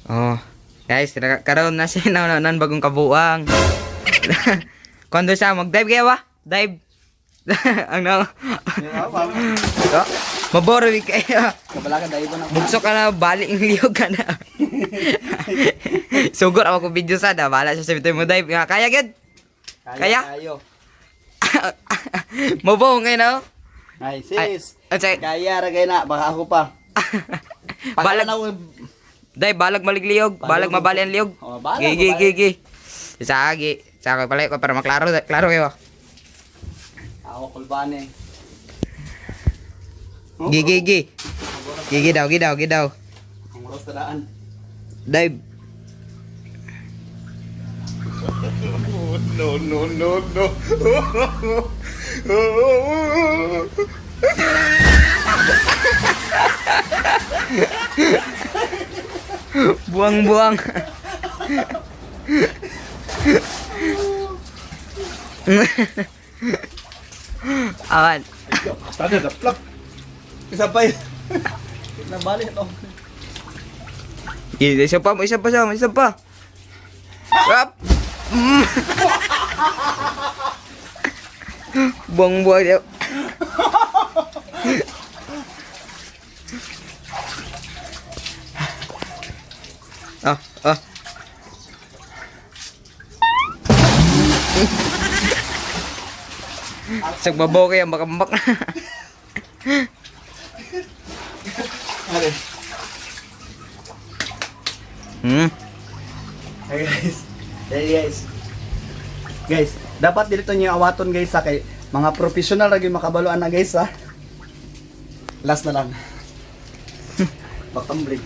Oh. Guys, karon na siya nan bagong kabuang. Kuando siya mag-dive kayo ba? Dive. Ano? Oh, maboro wi kayo. Kabalakan dahil ko na. Bugso ka na, balik ng liyog ka na. Sugod ako video sa da, bala siya sa bitoy mo dive. Nga, kaya gid? Kaya? Kayo. Mabong kayo no? Ay, sis. Ay, Kaya ra kay na, baka ako pa. balag na ako. Dai, balag maligliyog, balag mabali ang liyog. Oh, balag Gigi, mabali. gigi. Sagi. Saka pala ko para maklaro, klaro kayo. Ako kulbane. Gigi, gigi. Gigi daw, gigi daw. Ang oras tadaan. Dive. No. Buang-buang. Awan. Tada na plak. Isa pa yun. Nabalik ito. Isa pa. Rap. Buang-buang dia. Ah. Sag babaw kayo, makambak na. Ano? Hey guys. Guys, dapat dito niyo awaton guys sa kay mga professional ra gyud makabaluan na guys ha. Last na lang. Bakambling.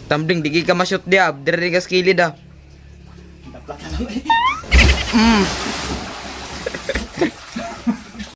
Tumbling, di ka ma-shoot dia. Diri ka skilled ah. Daplak na lang.